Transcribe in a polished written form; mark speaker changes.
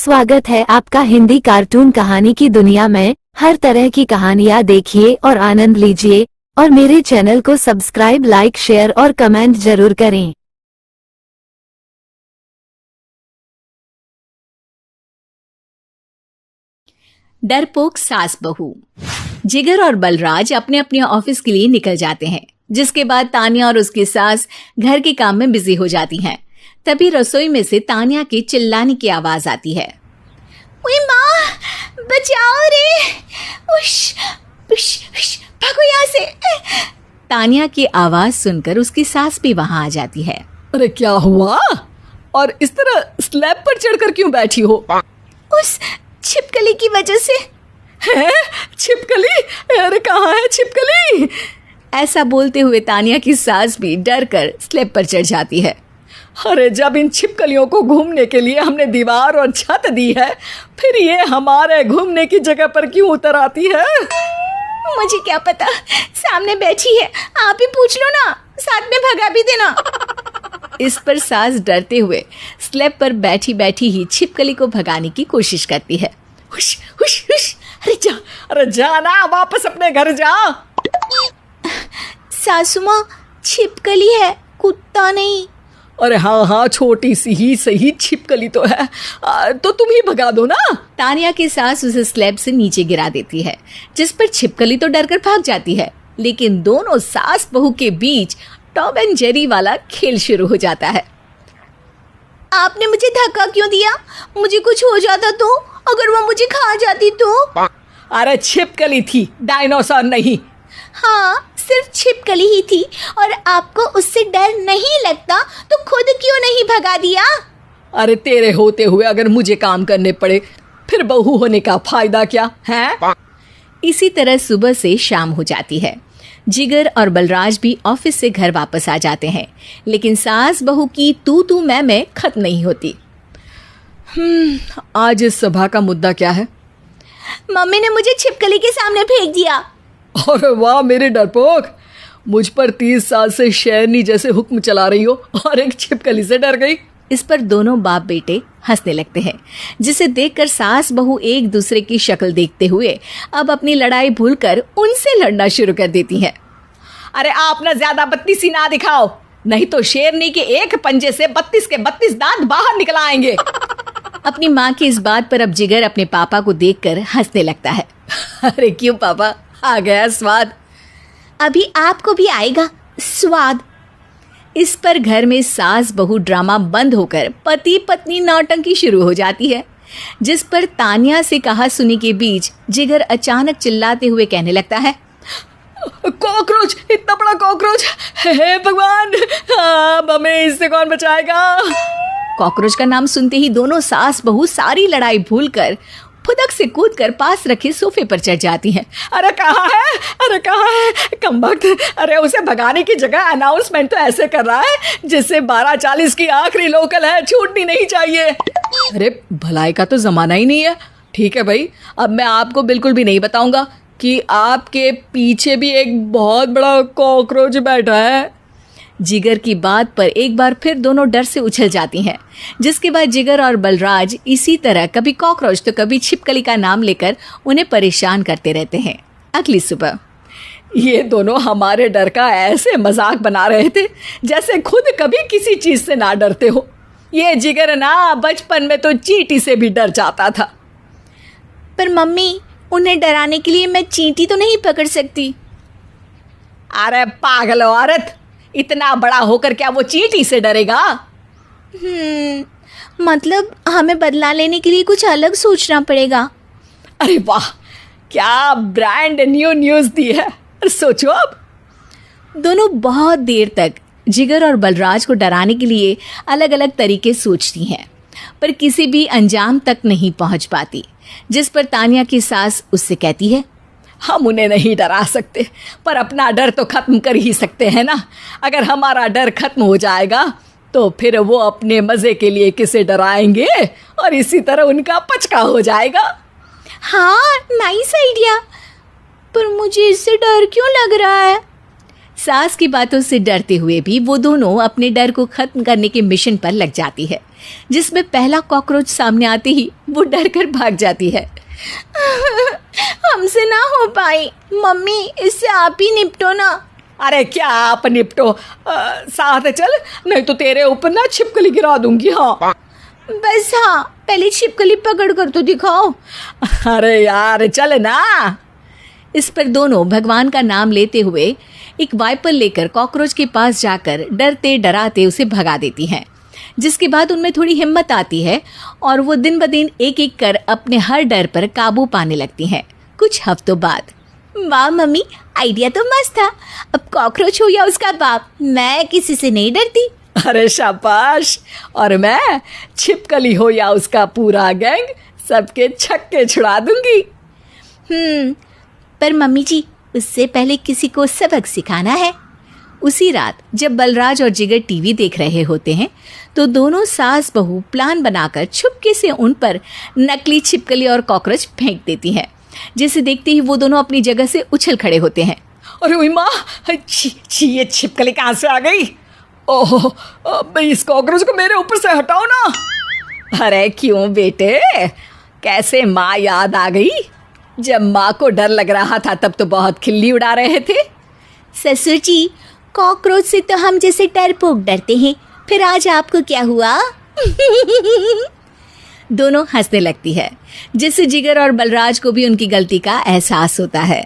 Speaker 1: स्वागत है आपका हिंदी कार्टून कहानी की दुनिया में। हर तरह की कहानियाँ देखिए और आनंद लीजिए और मेरे चैनल को सब्सक्राइब, लाइक, शेयर और कमेंट जरूर करें।
Speaker 2: डरपोक सास बहू। जिगर और बलराज अपने अपने ऑफिस के लिए निकल जाते हैं, जिसके बाद तानिया और उसकी सास घर के काम में बिजी हो जाती हैं। तभी रसोई में से तानिया के चिल्लाने की आवाज आती है। ओए माँ, बचाओ रे! उश, उश, उश, भागो यहाँ से! तानिया की आवाज सुनकर उसकी सास भी वहां आ जाती है।
Speaker 3: अरे क्या हुआ? और इस तरह स्लैब पर चढ़कर क्यों बैठी हो?
Speaker 2: उस छिपकली की वजह से।
Speaker 3: है? छिपकली? अरे कहाँ है छिपकली?
Speaker 2: ऐसा बोलते हुए तानिया की सास भी डर कर स्लैब पर चढ़ जाती है।
Speaker 3: अरे जब इन छिपकलियों को घूमने के लिए हमने दीवार और छत दी है, फिर ये हमारे घूमने की जगह पर क्यों उतर आती है?
Speaker 2: मुझे क्या पता, सामने बैठी है, आप ही पूछ लो ना, साथ में भगा भी देना। इस पर सास डरते हुए स्लैब पर बैठी बैठी ही छिपकली को भगाने की कोशिश करती है।
Speaker 3: हुश, हुश, हुश, अरे जा ना, वापस अपने घर जा।
Speaker 2: सासू माँ, छिपकली है, कुत्ता नहीं।
Speaker 3: अरे हाँ, छोटी सी ही सही छिपकली तो है, तो तुम ही भगा दो ना।
Speaker 2: तानिया की सास उसे स्लैब से नीचे गिरा देती है, जिस पर छिपकली तो डरकर भाग जाती है। लेकिन दोनों सास बहू के बीच टॉम एंड जेरी वाला खेल शुरू हो जाता है। आपने मुझे धक्का क्यों दिया? मुझे कुछ हो जाता तो? अगर वो मुझे खा जाती तो?
Speaker 3: अरे छिपकली थी, डायनासोर नहीं।
Speaker 2: हाँ, सिर्फ छिपकली ही थी और आपको उससे डर नहीं लगता तो खुद क्यों नहीं भगा दिया?
Speaker 3: अरे तेरे होते हुए अगर मुझे काम करने पड़े, फिर बहू होने का फायदा क्या है?
Speaker 2: इसी तरह सुबह से शाम हो जाती है। जिगर और बलराज भी ऑफिस से घर वापस आ जाते हैं, लेकिन सास बहू की तू मैं खत्म नहीं होती।
Speaker 3: आज इस सभा का मुद्दा क्या है?
Speaker 2: मम्मी ने मुझे छिपकली के सामने फेंक दिया।
Speaker 3: अरे वाह मेरे डरपोक, मुझ पर 30 साल से शेरनी जैसे हुक्म चला रही हो और एक छिपकली से डर गई।
Speaker 2: इस पर दोनों बाप बेटे हंसने लगते हैं, जिसे देखकर सास बहू एक दूसरे की शक्ल देखते हुए अब अपनी लड़ाई भूलकर उनसे लड़ना शुरू कर देती हैं।
Speaker 3: अरे आप ना ज्यादा बत्तीसी ना दिखाओ, नहीं तो शेरनी के एक पंजे से 32 के 32 दांत बाहर निकल आएंगे।
Speaker 2: अपनी माँ की इस बात पर अब जिगर अपने पापा को देखकर हंसने लगता है।
Speaker 3: अरे क्यों पापा, आ गया स्वाद?
Speaker 2: अभी आपको भी आएगा स्वाद। इस पर घर में सास बहू ड्रामा बंद होकर पति पत्नी नौटंकी शुरू हो जाती है, जिस पर तानिया से कहा सुनी के बीच जिगर अचानक चिल्लाते हुए कहने लगता है।
Speaker 3: कॉकरोच, इतना बड़ा कॉकरोच! हे भगवान, अब हमें इससे कौन बचाएगा?
Speaker 2: कॉकरोच का नाम सुनते ही दोनों सास बहू सारी लड़ाई भूलकर फुदक से कूदकर पास रखे सोफे पर चढ़ जाती हैं।
Speaker 3: अरे कहाँ है? अरे कहाँ है कमबख्त? अरे उसे भगाने की जगह अनाउंसमेंट तो ऐसे कर रहा है जिससे 12:40 की आखिरी लोकल है, छूटनी नहीं चाहिए। अरे भलाई का तो जमाना ही नहीं है। ठीक है भाई, अब मैं आपको बिल्कुल भी नहीं बताऊंगा कि आपके पीछे भी एक बहुत बड़ा कॉकरोच बैठा है।
Speaker 2: जिगर की बात पर एक बार फिर दोनों डर से उछल जाती हैं, जिसके बाद जिगर और बलराज इसी तरह कभी कॉकरोच तो कभी छिपकली का नाम लेकर उन्हें परेशान करते रहते हैं। अगली सुबह
Speaker 3: ये दोनों हमारे डर का ऐसे मजाक बना रहे थे जैसे खुद कभी किसी चीज से ना डरते हो। ये जिगर ना बचपन में तो चींटी से भी डर जाता था।
Speaker 2: पर मम्मी, उन्हें डराने के लिए मैं चींटी तो नहीं पकड़ सकती।
Speaker 3: अरे पागल औरत, इतना बड़ा होकर क्या वो चींटी से डरेगा?
Speaker 2: मतलब हमें बदला लेने के लिए कुछ अलग सोचना पड़ेगा।
Speaker 3: अरे वाह, क्या ब्रांड न्यू न्यूज़ दी है। सोचो अब।
Speaker 2: दोनों बहुत देर तक जिगर और बलराज को डराने के लिए अलग अलग तरीके सोचती हैं, पर किसी भी अंजाम तक नहीं पहुंच पाती, जिस पर तानिया की सास उससे कहती है।
Speaker 3: हम उन्हें नहीं डरा सकते, पर अपना डर तो खत्म कर ही सकते हैं ना। अगर हमारा डर खत्म हो जाएगा तो फिर वो अपने मजे के लिए किसे डराएंगे और इसी तरह उनका पचका हो जाएगा।
Speaker 2: हाँ, नाइस आइडिया, पर मुझे इससे डर क्यों लग रहा है? सास की बातों से डरते हुए भी वो दोनों अपने डर को खत्म करने के मिशन पर लग जाती है, जिसमें पहला कॉकरोच सामने आते ही वो डर कर भाग जाती है। हमसे ना हो पाई मम्मी, इससे आप ही निपटो ना।
Speaker 3: अरे क्या आप निपटो, साथ चल, नहीं तो तेरे ऊपर ना छिपकली गिरा दूंगी। हाँ
Speaker 2: बस हाँ, पहले छिपकली पकड़ कर तो दिखाओ।
Speaker 3: अरे यार चल ना।
Speaker 2: इस पर दोनों भगवान का नाम लेते हुए एक वाइपर लेकर कॉकरोच के पास जाकर डरते डराते उसे भगा देती हैं। जिसके बाद उनमें थोड़ी हिम्मत आती है और वो दिन ब दिन एक एक कर अपने हर डर पर काबू पाने लगती हैं। कुछ हफ्तों बाद, वाह मम्मी, आइडिया तो मस्त था। अब कॉकरोच हो या उसका बाप, मैं किसी से नहीं डरती।
Speaker 3: अरे शाबाश। और मैं छिपकली हो या उसका पूरा गैंग, सबके छक्के छुड़ा दूंगी।
Speaker 2: पर मम्मी जी, उससे पहले किसी को सबक सिखाना है। उसी रात जब बलराज और जिगर टीवी देख रहे होते हैं तो दोनों सास बहू प्लान बनाकर छुपके से उन पर नकली छिपकली और कॉकरोच फेंक देती हैं। जिसे देखते ही वो दोनों अपनी जगह से उछल खड़े होते हैं।
Speaker 3: अरे ओए माँ, छी ये छिपकली कहाँ से आ गई? ओह, इस कॉकरोच को मेरे ऊपर से हटाओ ना। अरे क्यों बेटे, कैसे माँ याद आ गई? जब माँ को डर लग रहा था तब तो बहुत खिल्ली उड़ा रहे थे।
Speaker 2: ससुर जी, कॉकरोच से तो हम जैसे डरपोक डरते हैं, फिर आज आपको क्या हुआ? दोनों हंसने लगती है, जिससे जिगर और बलराज को भी उनकी गलती का एहसास होता है।